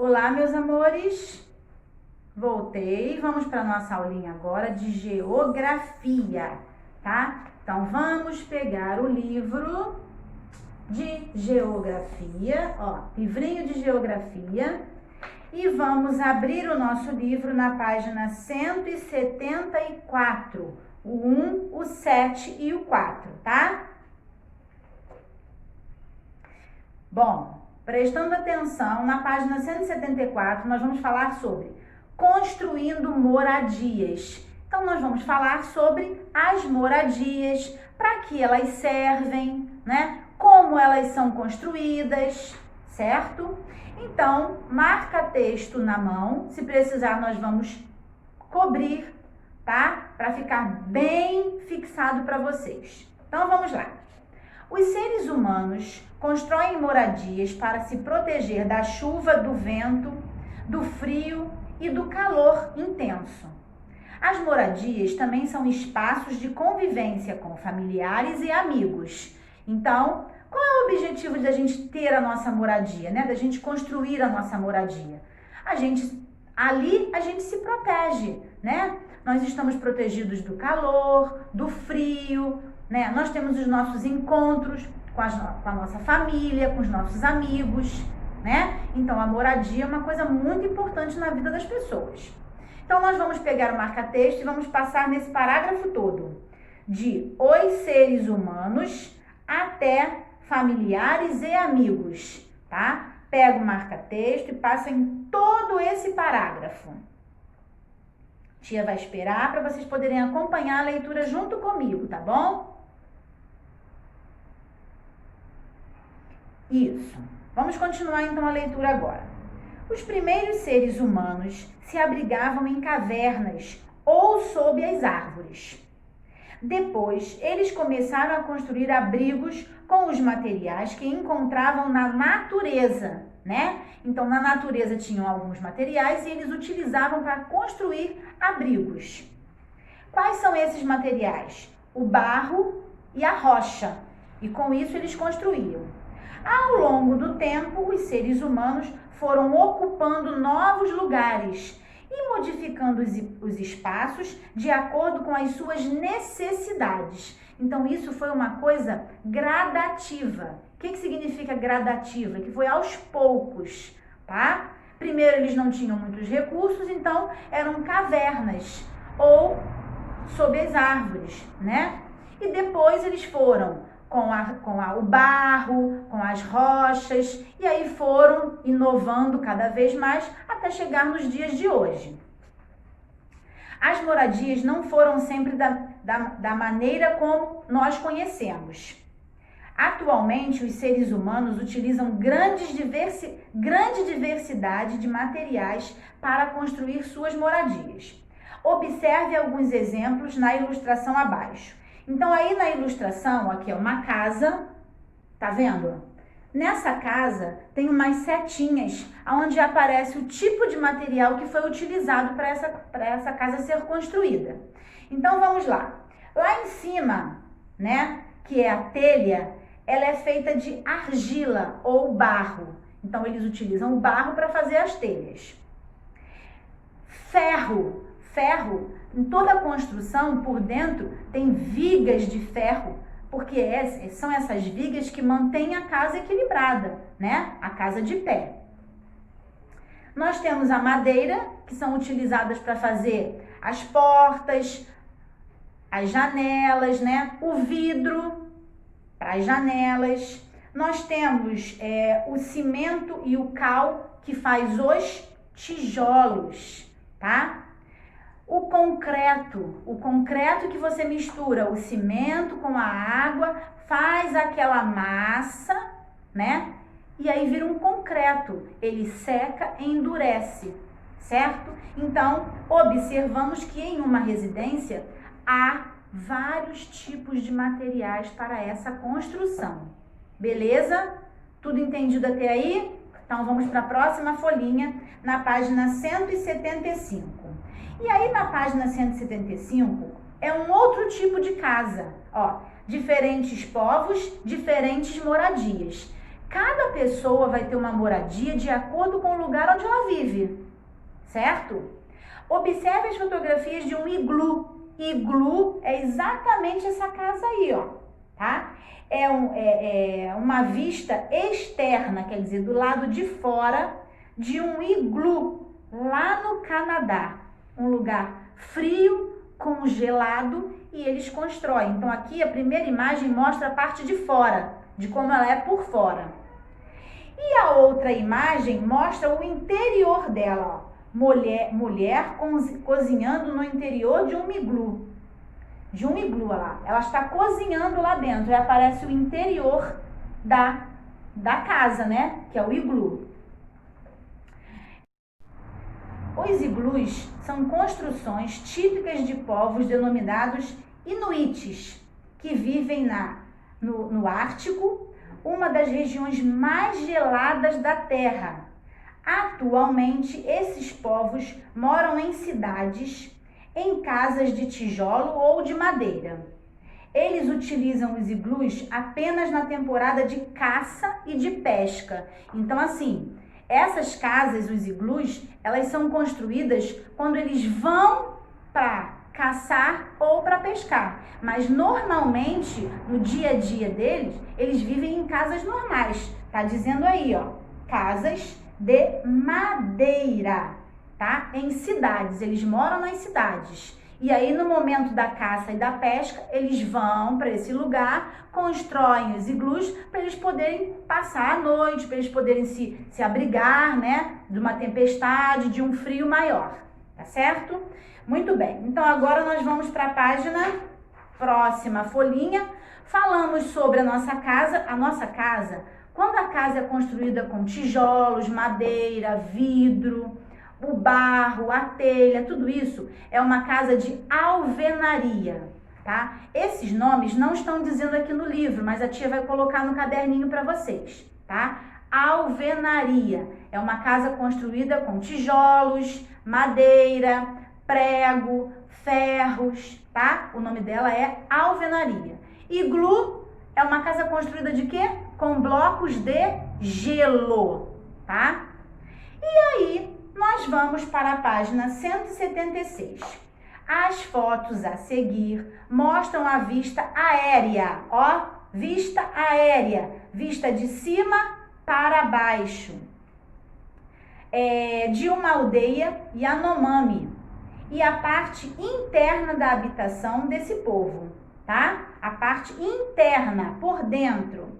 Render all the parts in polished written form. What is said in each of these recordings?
Olá, meus amores. Voltei. Vamos para nossa aulinha agora de geografia, tá? Então, vamos pegar o livro de geografia, ó, livrinho de geografia, e vamos abrir o nosso livro na página 174, o 1, o 7 e o 4, tá? Bom, prestando atenção, na página 174, nós vamos falar sobre construindo moradias. Então, nós vamos falar sobre as moradias, para que elas servem, né? Como elas são construídas, certo? Então, marca texto na mão. Se precisar, nós vamos cobrir, tá? Para ficar bem fixado para vocês. Então, vamos lá. Os seres humanos constroem moradias para se proteger da chuva, do vento, do frio e do calor intenso. As moradias também são espaços de convivência com familiares e amigos. Então, qual é o objetivo de a gente ter a nossa moradia, né? Da gente construir a nossa moradia? Ali a gente se protege, né? Nós estamos protegidos do calor, do frio, né? Nós temos os nossos encontros com a nossa família, com os nossos amigos, né? Então, a moradia é uma coisa muito importante na vida das pessoas. Então, nós vamos pegar o marca-texto e vamos passar nesse parágrafo todo, de os seres humanos até familiares e amigos, tá? Pega o marca-texto e passa em todo esse parágrafo. Tia vai esperar para vocês poderem acompanhar a leitura junto comigo, tá bom? Isso. Vamos continuar então a leitura agora. Os primeiros seres humanos se abrigavam em cavernas ou sob as árvores. Depois, eles começaram a construir abrigos com os materiais que encontravam na natureza, né? Então, na natureza tinham alguns materiais e eles utilizavam para construir abrigos. Quais são esses materiais? O barro e a rocha. E com isso eles construíam. Ao longo do tempo, os seres humanos foram ocupando novos lugares e modificando os espaços de acordo com as suas necessidades. Então, isso foi uma coisa gradativa. O que significa gradativa? Que foi aos poucos, tá? Primeiro, eles não tinham muitos recursos, então eram cavernas ou sob as árvores, né? E depois eles foram com o barro, com as rochas, e aí foram inovando cada vez mais até chegar nos dias de hoje. As moradias não foram sempre da maneira como nós conhecemos. Atualmente, os seres humanos utilizam grande diversidade de materiais para construir suas moradias. Observe alguns exemplos na ilustração abaixo. Então, aí na ilustração, aqui é uma casa, tá vendo? Nessa casa tem umas setinhas, onde aparece o tipo de material que foi utilizado para essa casa ser construída. Então, vamos lá. Lá em cima, né, que é a telha, ela é feita de argila ou barro. Então, eles utilizam o barro para fazer as telhas. Ferro, em toda a construção, por dentro, tem vigas de ferro, porque são essas vigas que mantêm a casa equilibrada, né? A casa de pé. Nós temos a madeira, que são utilizadas para fazer as portas, as janelas, né? O vidro para as janelas. Nós temos o cimento e o cal, que faz os tijolos, tá? O concreto que você mistura o cimento com a água, faz aquela massa, né? E aí vira um concreto. Ele seca e endurece, certo? Então, observamos que em uma residência há vários tipos de materiais para essa construção. Beleza? Tudo entendido até aí? Então, vamos para a próxima folhinha, na página 175. E aí, na página 175, é um outro tipo de casa, ó, diferentes povos, diferentes moradias. Cada pessoa vai ter uma moradia de acordo com o lugar onde ela vive, certo? Observe as fotografias de um iglu. Iglu é exatamente essa casa aí, ó, tá? É uma vista externa, quer dizer, do lado de fora de um iglu, lá no Canadá. Um lugar frio, congelado, e eles constroem. Então aqui a primeira imagem mostra a parte de fora, de como ela é por fora. E a outra imagem mostra o interior dela, ó. Mulher cozinhando no interior de um iglu. Olha lá. Ela está cozinhando lá dentro. E aparece o interior da casa, né? Que é o iglu. Os iglus são construções típicas de povos denominados inuites, que vivem no Ártico, uma das regiões mais geladas da Terra. Atualmente, esses povos moram em cidades, em casas de tijolo ou de madeira. Eles utilizam os iglus apenas na temporada de caça e de pesca. Então, assim, essas casas, os iglus, elas são construídas quando eles vão para caçar ou para pescar. Mas, normalmente, no dia a dia deles, eles vivem em casas normais. Tá dizendo aí, ó, casas de madeira, tá? Em cidades, eles moram nas cidades. E aí, no momento da caça e da pesca, eles vão para esse lugar, constroem os iglus para eles poderem passar a noite, para eles poderem se abrigar, né? De uma tempestade, de um frio maior, tá certo? Muito bem, então agora nós vamos para a página próxima, folhinha. Falamos sobre a nossa casa. A nossa casa, quando a casa é construída com tijolos, madeira, vidro, o barro, a telha, tudo isso é uma casa de alvenaria, tá? Esses nomes não estão dizendo aqui no livro, mas a tia vai colocar no caderninho para vocês, tá? Alvenaria é uma casa construída com tijolos, madeira, prego, ferros, tá? O nome dela é alvenaria. Iglu é uma casa construída de quê? Com blocos de gelo, tá? E aí, nós vamos para a página 176. As fotos a seguir mostram a vista aérea, ó, vista aérea, vista de cima para baixo, de uma aldeia Yanomami e a parte interna da habitação desse povo, tá? A parte interna, por dentro.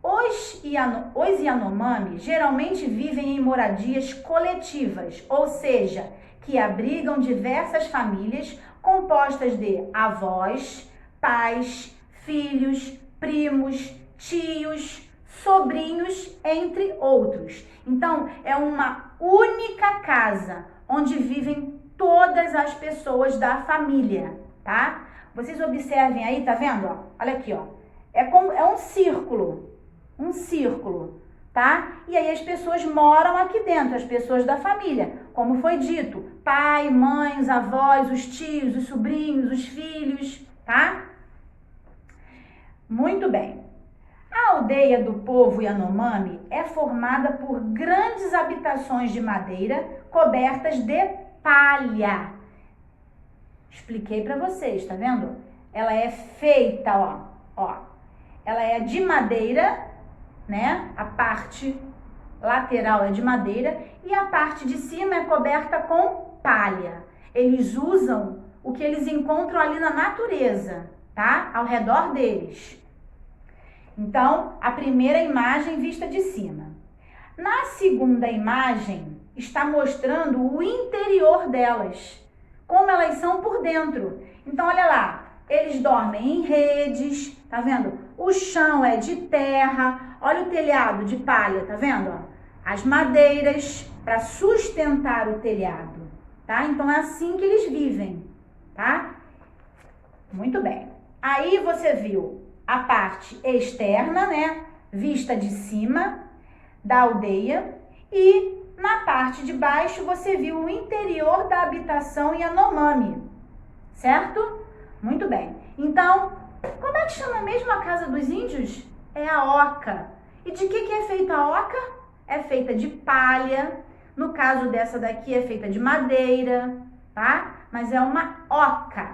Os Yanomami geralmente vivem em moradias coletivas, ou seja, que abrigam diversas famílias compostas de avós, pais, filhos, primos, tios, sobrinhos, entre outros. Então, é uma única casa onde vivem todas as pessoas da família, tá? Vocês observem aí, tá vendo? Ó? Olha aqui, ó. É um círculo, tá? E aí as pessoas moram aqui dentro, as pessoas da família, como foi dito, pai, mãe, os avós, os tios, os sobrinhos, os filhos, tá? Muito bem. A aldeia do povo Yanomami é formada por grandes habitações de madeira cobertas de palha. Expliquei para vocês, tá vendo? Ela é feita, ó, ela é de madeira, né? A parte lateral é de madeira e a parte de cima é coberta com palha. Eles usam o que eles encontram ali na natureza, tá? Ao redor deles. Então, a primeira imagem vista de cima. Na segunda imagem, está mostrando o interior delas, como elas são por dentro. Então, olha lá, eles dormem em redes, tá vendo? O chão é de terra, olha o telhado de palha, tá vendo? As madeiras para sustentar o telhado, tá? Então, é assim que eles vivem, tá? Muito bem. Aí você viu a parte externa, né? Vista de cima da aldeia e na parte de baixo você viu o interior da habitação Yanomami, certo? Muito bem. Então, como é que chama mesmo a casa dos índios? É a oca. E de que é feita a oca? É feita de palha. No caso dessa daqui é feita de madeira, tá? Mas é uma oca,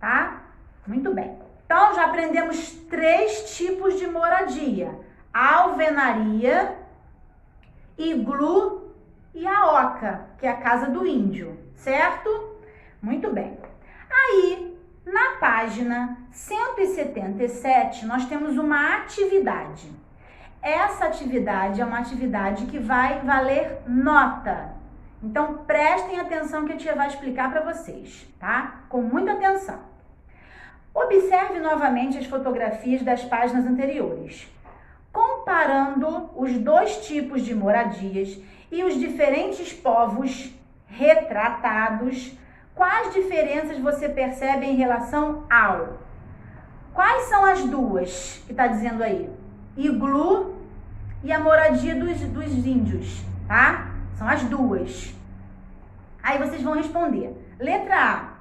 tá? Muito bem. Então já aprendemos 3 tipos de moradia: alvenaria, iglu e a oca, que é a casa do índio, certo? Muito bem. Aí, na página 177, nós temos uma atividade. Essa atividade é uma atividade que vai valer nota. Então, prestem atenção que a tia vai explicar para vocês, tá? Com muita atenção. Observe novamente as fotografias das páginas anteriores. Comparando os 2 tipos de moradias e os diferentes povos retratados, quais diferenças você percebe em relação ao? Quais são as duas que está dizendo aí? Iglu e a moradia dos índios, tá? São as duas. Aí vocês vão responder. Letra A.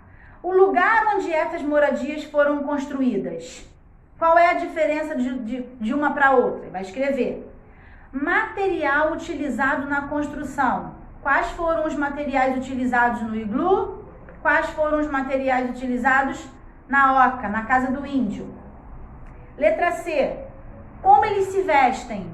O lugar onde essas moradias foram construídas. Qual é a diferença de uma para outra? Vai escrever. Material utilizado na construção. Quais foram os materiais utilizados no iglu? Quais foram os materiais utilizados na oca, na casa do índio? Letra C. Como eles se vestem,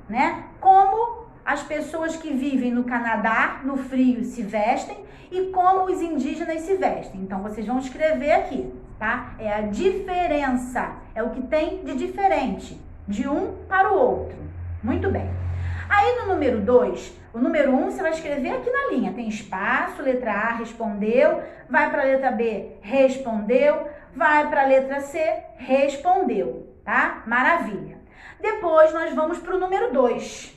né? Como as pessoas que vivem no Canadá, no frio, se vestem e como os indígenas se vestem. Então, vocês vão escrever aqui, tá? É a diferença, é o que tem de diferente, de um para o outro. Muito bem. Aí, no número 2, o número 1, você vai escrever aqui na linha. Tem espaço, letra A, respondeu. Vai para a letra B, respondeu. Vai para a letra C, respondeu, tá? Maravilha. Depois, nós vamos para o número 2.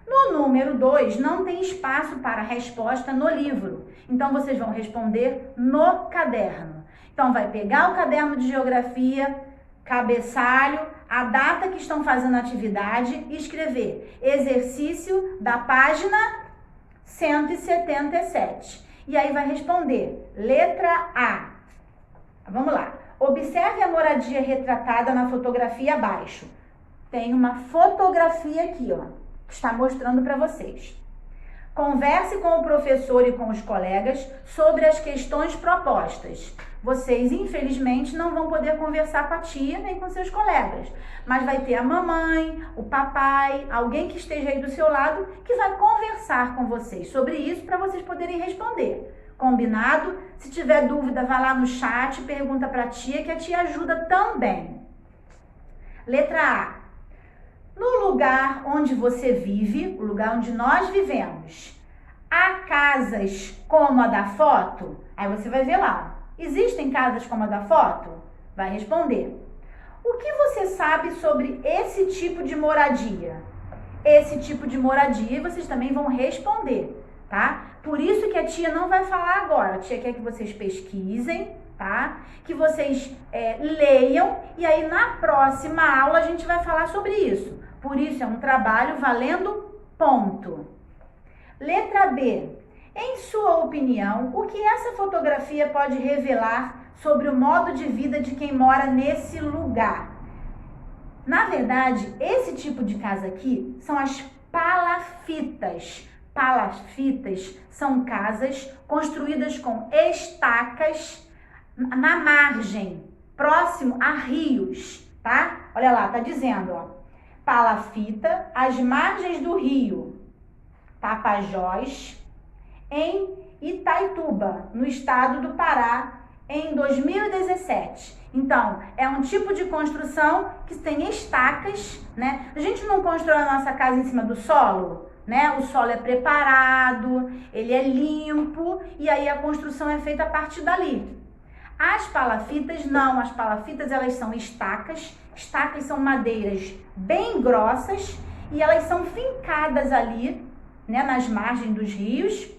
No número 2, não tem espaço para resposta no livro. Então, vocês vão responder no caderno. Então, vai pegar o caderno de geografia, cabeçalho, a data que estão fazendo a atividade e escrever exercício da página 177. E aí vai responder letra A. Vamos lá. Observe a moradia retratada na fotografia abaixo. Tem uma fotografia aqui, ó, que está mostrando para vocês. Converse com o professor e com os colegas sobre as questões propostas. Vocês, infelizmente, não vão poder conversar com a tia nem com seus colegas, mas vai ter a mamãe, o papai, alguém que esteja aí do seu lado que vai conversar com vocês sobre isso para vocês poderem responder. Combinado? Se tiver dúvida, vá lá no chat, pergunta para a tia que a tia ajuda também. Letra A. No lugar onde você vive, o lugar onde nós vivemos, há casas como a da foto? Aí você vai ver lá. Existem casas como a da foto? Vai responder. O que você sabe sobre esse tipo de moradia? Esse tipo de moradia vocês também vão responder, tá? Por isso que a tia não vai falar agora. A tia quer que vocês pesquisem, tá? Que vocês leiam e aí na próxima aula a gente vai falar sobre isso. Por isso é um trabalho valendo ponto. Letra B. Em sua opinião, o que essa fotografia pode revelar sobre o modo de vida de quem mora nesse lugar? Na verdade, esse tipo de casa aqui são as palafitas. Palafitas são casas construídas com estacas na margem, próximo a rios, tá? Olha lá, tá dizendo, ó. Palafita, às margens do rio Tapajós, em Itaituba, no estado do Pará, em 2017. Então, é um tipo de construção que tem estacas, né? A gente não constrói a nossa casa em cima do solo, né? O solo é preparado, ele é limpo e aí a construção é feita a partir dali. As palafitas não, as palafitas elas são estacas. Estacas são madeiras bem grossas e elas são fincadas ali, né, nas margens dos rios.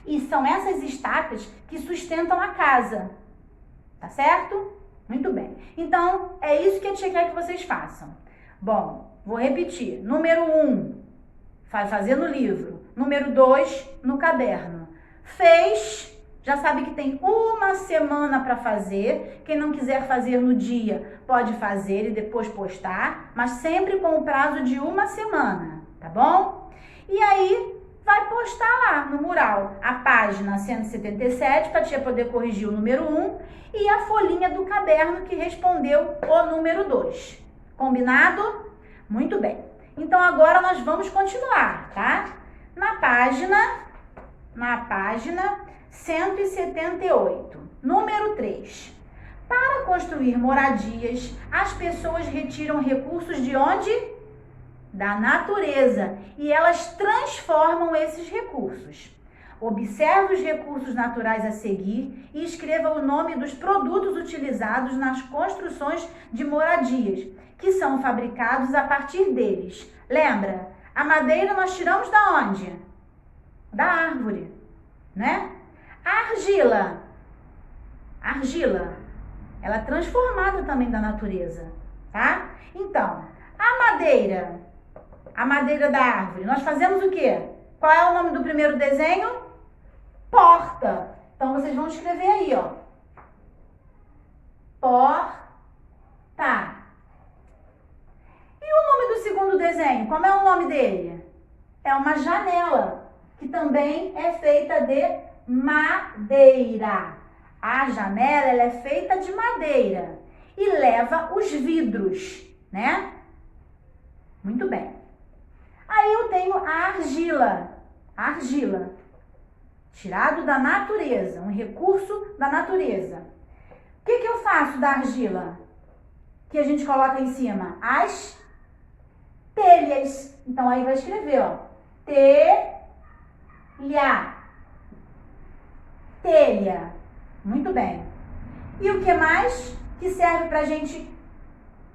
E são essas estacas que sustentam a casa, tá certo? Muito bem. Então, é isso que a tia quer que vocês façam. Bom, vou repetir. Número 1, vai fazer no livro. Número 2, no caderno. Fez, já sabe que tem uma semana para fazer. Quem não quiser fazer no dia, pode fazer e depois postar, mas sempre com o prazo de uma semana, tá bom? E aí, vai postar lá no mural a página 177, para a tia poder corrigir o número 1, e a folhinha do caderno que respondeu o número 2. Combinado? Muito bem. Então, agora nós vamos continuar, tá? Na página 178, número 3. Para construir moradias, as pessoas retiram recursos de onde? Da natureza. E elas transformam esses recursos. Observe os recursos naturais a seguir e escreva o nome dos produtos utilizados nas construções de moradias, que são fabricados a partir deles. Lembra? A madeira nós tiramos da onde? Da árvore, né? A argila, ela é transformada também da natureza, tá? Então, a madeira da árvore, nós fazemos o quê? Qual é o nome do primeiro desenho? Porta. Então, vocês vão escrever aí, ó. Porta. E o nome do segundo desenho? Como é o nome dele? É uma janela, que também é feita de madeira. A janela, ela é feita de madeira e leva os vidros, né? Muito bem. Aí eu tenho a argila, tirado da natureza, um recurso da natureza. O que eu faço da argila? Que a gente coloca em cima? As telhas. Então, aí vai escrever, ó. Telha. Muito bem. E o que mais que serve pra gente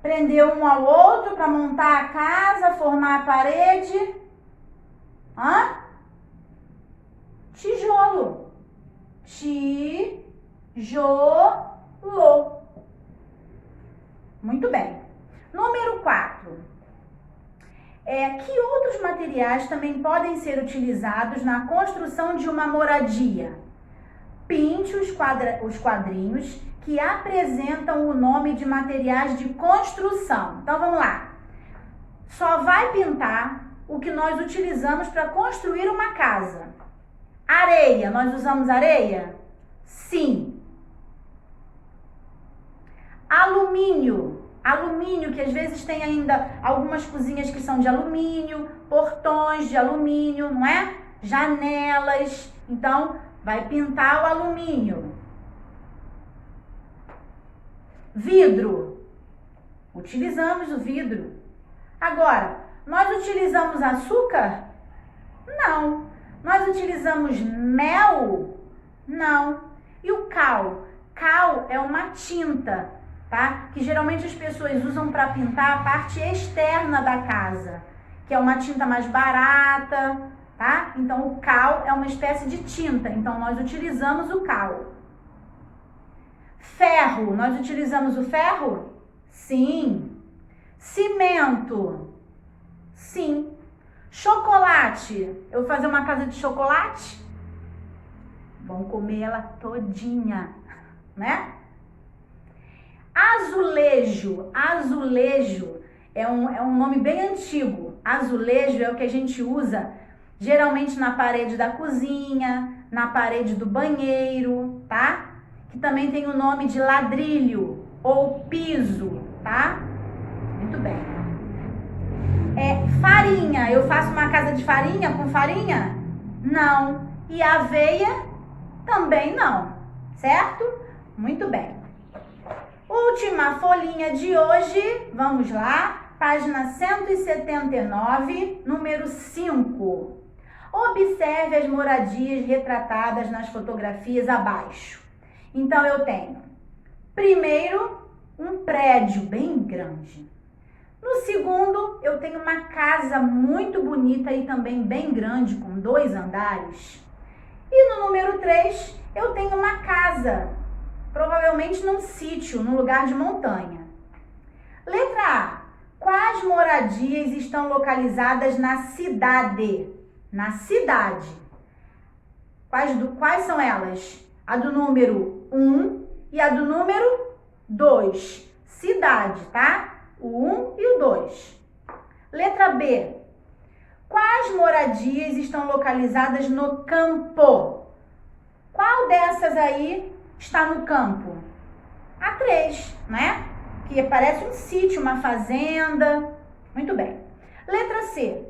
prender um ao outro, para montar a casa, formar a parede? Tijolo. Muito bem. Número 4. Que outros materiais também podem ser utilizados na construção de uma moradia? Pinte os quadrinhos que apresentam o nome de materiais de construção. Então, vamos lá. Só vai pintar o que nós utilizamos para construir uma casa. Areia. Nós usamos areia? Sim. Alumínio. Alumínio, que às vezes tem ainda algumas cozinhas que são de alumínio, portões de alumínio, não é? Janelas. Então, vai pintar o alumínio. Vidro. Utilizamos o vidro. Agora, nós utilizamos açúcar? Não. Nós utilizamos mel? Não. E o cal? Cal é uma tinta, tá? Que geralmente as pessoas usam para pintar a parte externa da casa, que é uma tinta mais barata, tá? Então, o cal é uma espécie de tinta, então nós utilizamos o cal. Ferro, nós utilizamos o ferro? Sim. Cimento? Sim. Chocolate, eu vou fazer uma casa de chocolate? Vamos comer ela todinha, né? Azulejo, azulejo é um nome bem antigo. Azulejo é o que a gente usa geralmente na parede da cozinha, na parede do banheiro, tá? Que também tem o nome de ladrilho ou piso, tá? Muito bem. Farinha, eu faço uma casa de farinha com farinha? Não. E aveia? Também não, certo? Muito bem. Última folhinha de hoje, vamos lá, página 179, número 5. Observe as moradias retratadas nas fotografias abaixo. Então, eu tenho, primeiro, um prédio bem grande. No segundo, eu tenho uma casa muito bonita e também bem grande, com 2 andares. E no número 3, eu tenho uma casa, provavelmente num sítio, num lugar de montanha. Letra A. Quais moradias estão localizadas na cidade? Na cidade. Quais são elas? A do número 1 e a do número 2. Cidade, tá? O 1 e o 2. Letra B. Quais moradias estão localizadas no campo? Qual dessas aí está no campo? A 3, né? Que parece um sítio, uma fazenda. Muito bem. Letra C.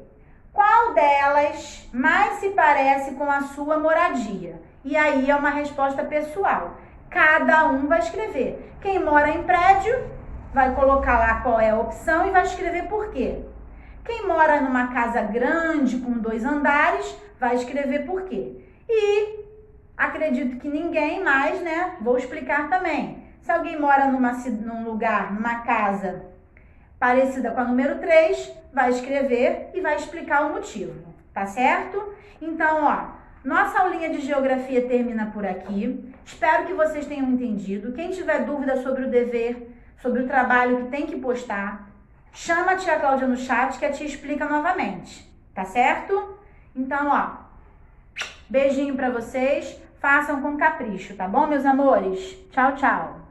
Qual delas mais se parece com a sua moradia? E aí é uma resposta pessoal. Cada um vai escrever. Quem mora em prédio vai colocar lá qual é a opção e vai escrever por quê. Quem mora numa casa grande com 2 andares vai escrever por quê. E acredito que ninguém mais, né? Vou explicar também. Se alguém mora num lugar, numa casa parecida com a número 3, vai escrever e vai explicar o motivo, tá certo? Então, ó, nossa aulinha de geografia termina por aqui. Espero que vocês tenham entendido. Quem tiver dúvida sobre o dever, sobre o trabalho que tem que postar, chama a tia Cláudia no chat que a tia explica novamente, tá certo? Então, ó, beijinho pra vocês. Façam com capricho, tá bom, meus amores? Tchau, tchau.